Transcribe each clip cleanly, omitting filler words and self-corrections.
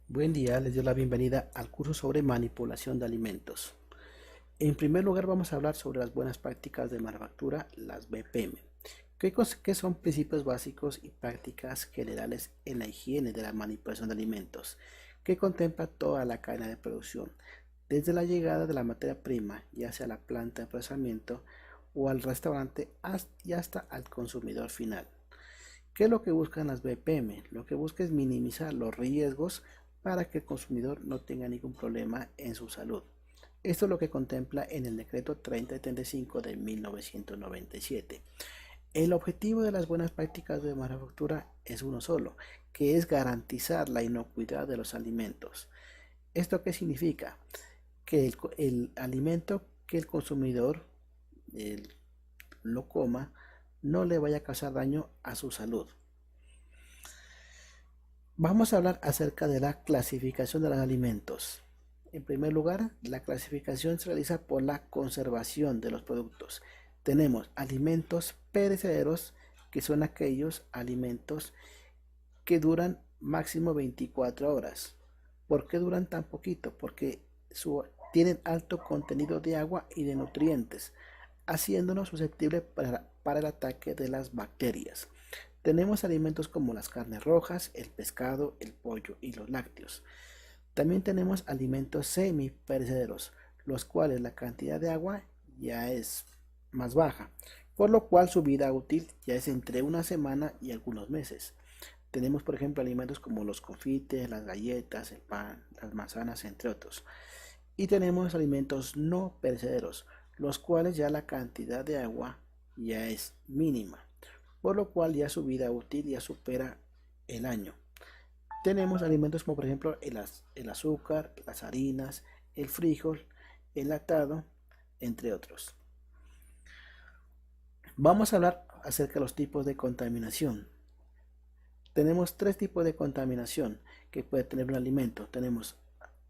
Buen día, les doy la bienvenida al curso sobre manipulación de alimentos. En primer lugar vamos a hablar sobre las buenas prácticas de manufactura, las BPM. ¿Qué son principios básicos y prácticas generales en la higiene de la manipulación de alimentos? Que contempla toda la cadena de producción, desde la llegada de la materia prima, ya sea a la planta de procesamiento o al restaurante y hasta al consumidor final. ¿Qué es lo que buscan las BPM? Lo que busca es minimizar los riesgos para que el consumidor no tenga ningún problema en su salud. Esto es lo que contempla en el decreto 3075 de 1997. El objetivo de las buenas prácticas de manufactura es uno solo, que es garantizar la inocuidad de los alimentos. ¿Esto qué significa? Que el alimento que el consumidor lo coma no le vaya a causar daño a su salud. Vamos a hablar acerca de la clasificación de los alimentos. En primer lugar, la clasificación se realiza por la conservación de los productos. Tenemos alimentos perecederos, que son aquellos alimentos que duran máximo 24 horas. ¿Por qué duran tan poquito? Porque tienen alto contenido de agua y de nutrientes, haciéndonos susceptibles para el ataque de las bacterias. Tenemos alimentos como las carnes rojas, el pescado, el pollo y los lácteos. También tenemos alimentos semi perecederos, los cuales la cantidad de agua ya es más baja, por lo cual su vida útil ya es entre una semana y algunos meses. Tenemos, por ejemplo, alimentos como los confites, las galletas, el pan, las manzanas, entre otros. Y tenemos alimentos no perecederos, los cuales ya la cantidad de agua ya es mínima, por lo cual ya su vida útil ya supera el año. Tenemos alimentos como por ejemplo el azúcar, las harinas, el frijol, el latado, entre otros. Vamos a hablar acerca de los tipos de contaminación. Tenemos tres tipos de contaminación que puede tener un alimento. Tenemos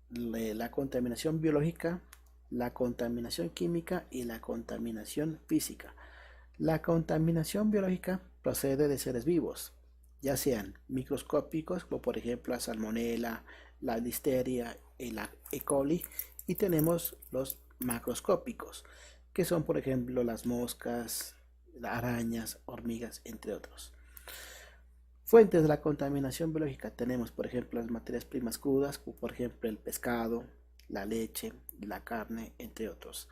la contaminación biológica, la contaminación química y la contaminación física. La contaminación biológica procede de seres vivos, ya sean microscópicos, como por ejemplo la salmonela, la listeria y la E. coli, y tenemos los macroscópicos, que son por ejemplo las moscas, las arañas, hormigas, entre otros. Fuentes de la contaminación biológica tenemos, por ejemplo, las materias primas crudas, como por ejemplo el pescado, la leche, la carne, entre otros.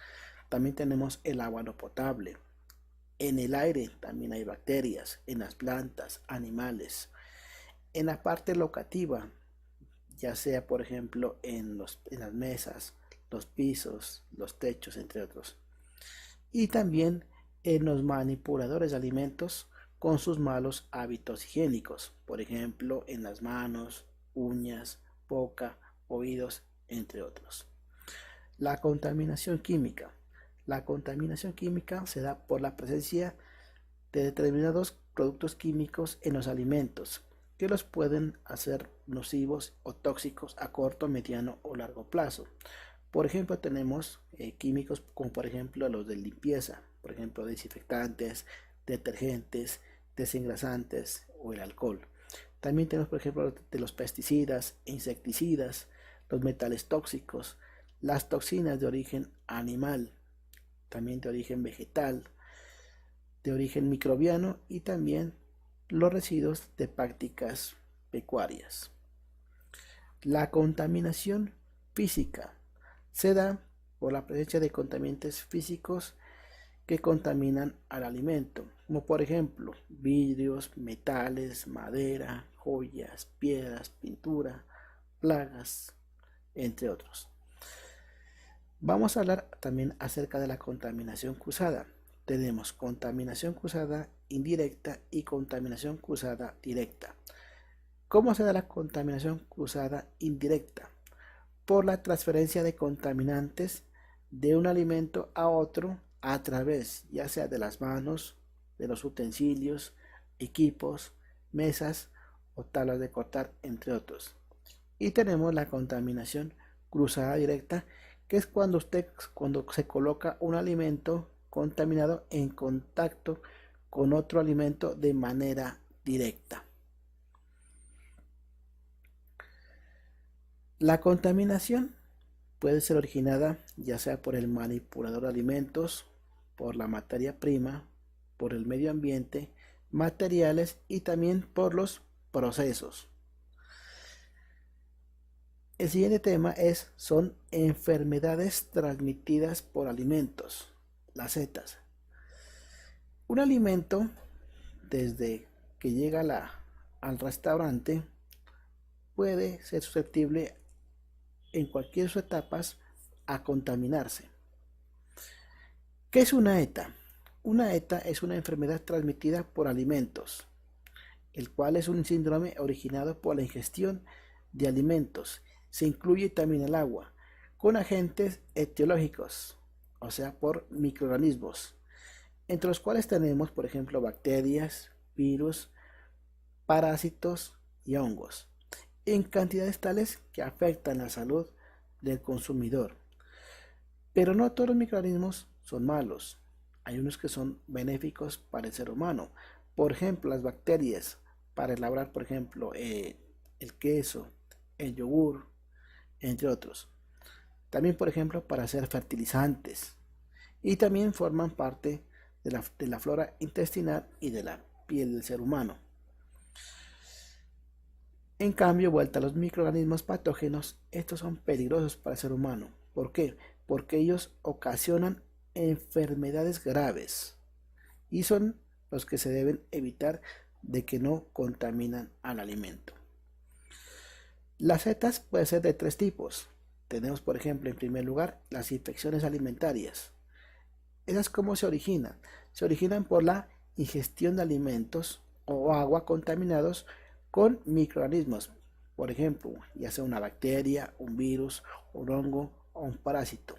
También tenemos el agua no potable. En el aire también hay bacterias, en las plantas, animales. En la parte locativa, ya sea por ejemplo en las mesas, los pisos, los techos, entre otros. Y también en los manipuladores de alimentos con sus malos hábitos higiénicos, por ejemplo en las manos, uñas, boca, oídos, entre otros. La contaminación química. La contaminación química se da por la presencia de determinados productos químicos en los alimentos que los pueden hacer nocivos o tóxicos a corto, mediano o largo plazo. Por ejemplo, tenemos químicos como por ejemplo los de limpieza, por ejemplo desinfectantes, detergentes, desengrasantes o el alcohol. También tenemos por ejemplo de los pesticidas, insecticidas, los metales tóxicos, las toxinas de origen animal, también de origen vegetal, de origen microbiano y también los residuos de prácticas pecuarias. La contaminación física se da por la presencia de contaminantes físicos que contaminan al alimento, como por ejemplo vidrios, metales, madera, joyas, piedras, pintura, plagas, entre otros. Vamos a hablar también acerca de la contaminación cruzada. Tenemos contaminación cruzada indirecta y contaminación cruzada directa. ¿Cómo se da la contaminación cruzada indirecta? Por la transferencia de contaminantes de un alimento a otro a través ya sea de las manos, de los utensilios, equipos, mesas o tablas de cortar, entre otros. Y tenemos la contaminación cruzada directa, que es cuando se coloca un alimento contaminado en contacto con otro alimento de manera directa. La contaminación puede ser originada ya sea por el manipulador de alimentos, por la materia prima, por el medio ambiente, materiales y también por los procesos. El siguiente tema son enfermedades transmitidas por alimentos, las ETAs. Un alimento, desde que llega al restaurante, puede ser susceptible en cualquier de sus etapas a contaminarse. ¿Qué es una ETA? Una ETA es una enfermedad transmitida por alimentos, el cual es un síndrome originado por la ingestión de alimentos. Se incluye también el agua, con agentes etiológicos, o sea, por microorganismos, entre los cuales tenemos, por ejemplo, bacterias, virus, parásitos y hongos, en cantidades tales que afectan la salud del consumidor. Pero no todos los microorganismos son malos. Hay unos que son benéficos para el ser humano. Por ejemplo, las bacterias para elaborar, por ejemplo, el queso, el yogur, entre otros. También, por ejemplo, para hacer fertilizantes. Y también forman parte de la flora intestinal y de la piel del ser humano. En cambio, vuelta a los microorganismos patógenos, estos son peligrosos para el ser humano. ¿Por qué? Porque ellos ocasionan enfermedades graves y son los que se deben evitar de que no contaminan al alimento. Las ETAs pueden ser de tres tipos. Tenemos, por ejemplo, en primer lugar, las infecciones alimentarias. ¿Esas cómo se originan? Se originan por la ingestión de alimentos o agua contaminados con microorganismos. Por ejemplo, ya sea una bacteria, un virus, un hongo o un parásito.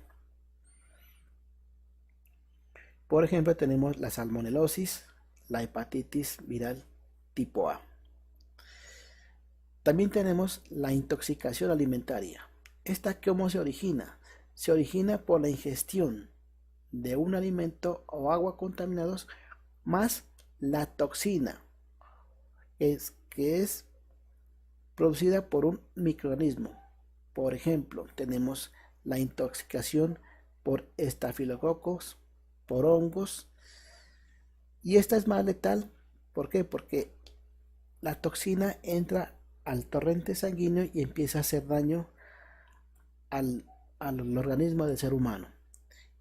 Por ejemplo, tenemos la salmonelosis, la hepatitis viral tipo A. También tenemos la intoxicación alimentaria. ¿Esta cómo se origina? Se origina por la ingestión de un alimento o agua contaminados más la toxina, que es producida por un microorganismo. Por ejemplo, tenemos la intoxicación por estafilococos, por hongos, y esta es más letal. ¿Por qué? Porque la toxina entra al torrente sanguíneo y empieza a hacer daño al organismo del ser humano.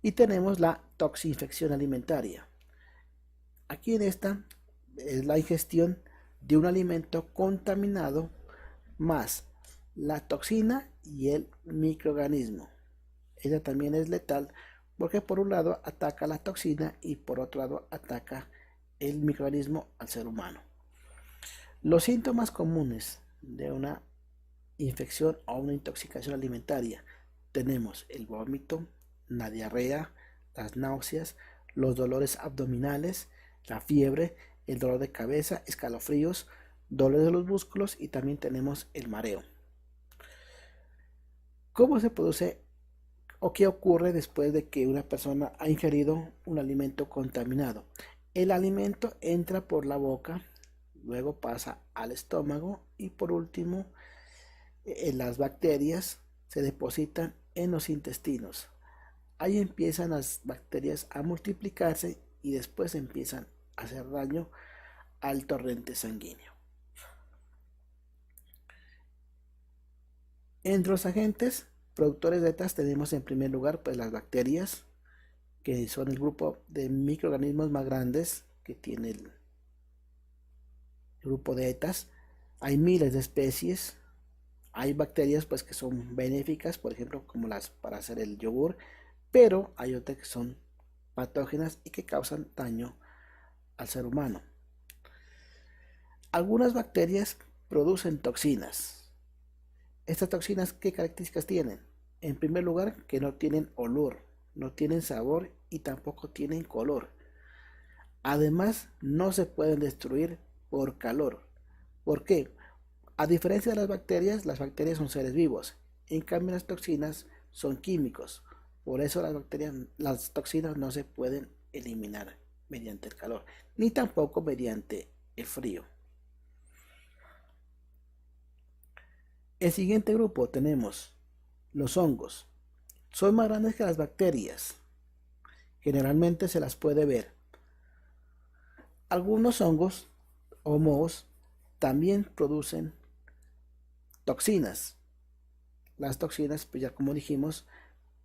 Y tenemos la toxinfección alimentaria. Aquí en esta es la ingestión de un alimento contaminado más la toxina y el microorganismo. Ella también es letal porque por un lado ataca la toxina y por otro lado ataca el microorganismo al ser humano. Los síntomas comunes de una infección o una intoxicación alimentaria: tenemos el vómito, la diarrea, las náuseas, los dolores abdominales, la fiebre, el dolor de cabeza, escalofríos, dolor de los músculos y también tenemos el mareo. ¿Cómo se produce o qué ocurre después de que una persona ha ingerido un alimento contaminado? El alimento entra por la boca, luego pasa al estómago y por último las bacterias se depositan en los intestinos. Ahí empiezan las bacterias a multiplicarse y después empiezan a hacer daño al torrente sanguíneo. Entre los agentes productores de ETAs tenemos en primer lugar pues las bacterias, que son el grupo de microorganismos más grandes que tiene el grupo de ETAs. Hay miles de especies. Hay bacterias pues que son benéficas, por ejemplo, como las para hacer el yogur, pero hay otras que son patógenas y que causan daño al ser humano. Algunas bacterias producen toxinas. ¿Estas toxinas qué características tienen? En primer lugar, que no tienen olor, no tienen sabor y tampoco tienen color. Además, no se pueden destruir por calor. ¿Por qué? A diferencia de las bacterias son seres vivos. En cambio, las toxinas son químicos. Por eso las toxinas no se pueden eliminar mediante el calor, ni tampoco mediante el frío. El siguiente grupo tenemos los hongos. Son más grandes que las bacterias. Generalmente se las puede ver. Algunos hongos o mohos también producen toxinas. Las toxinas, pues ya como dijimos,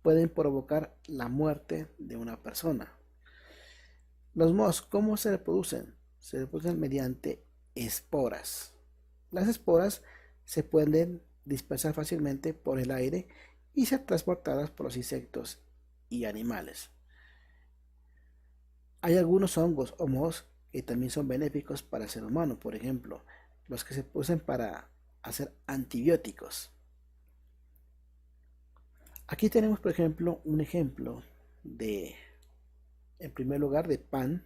pueden provocar la muerte de una persona. Los mohos, ¿cómo se reproducen? Se reproducen mediante esporas. Las esporas se pueden dispersar fácilmente por el aire y ser transportadas por los insectos y animales. Hay algunos hongos o mohos que también son benéficos para el ser humano, por ejemplo, los que se usan para hacer antibióticos. Aquí tenemos, por ejemplo, un ejemplo de, en primer lugar, de pan.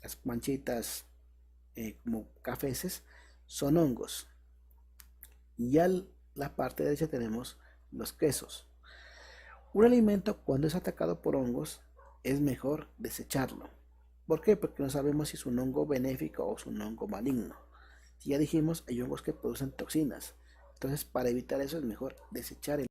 Las manchitas como cafeces son hongos. Y a la parte derecha tenemos los quesos. Un alimento cuando es atacado por hongos es mejor desecharlo. ¿Por qué? Porque no sabemos si es un hongo benéfico o es un hongo maligno. Si ya dijimos, hay hongos que producen toxinas. Entonces, para evitar eso es mejor desechar el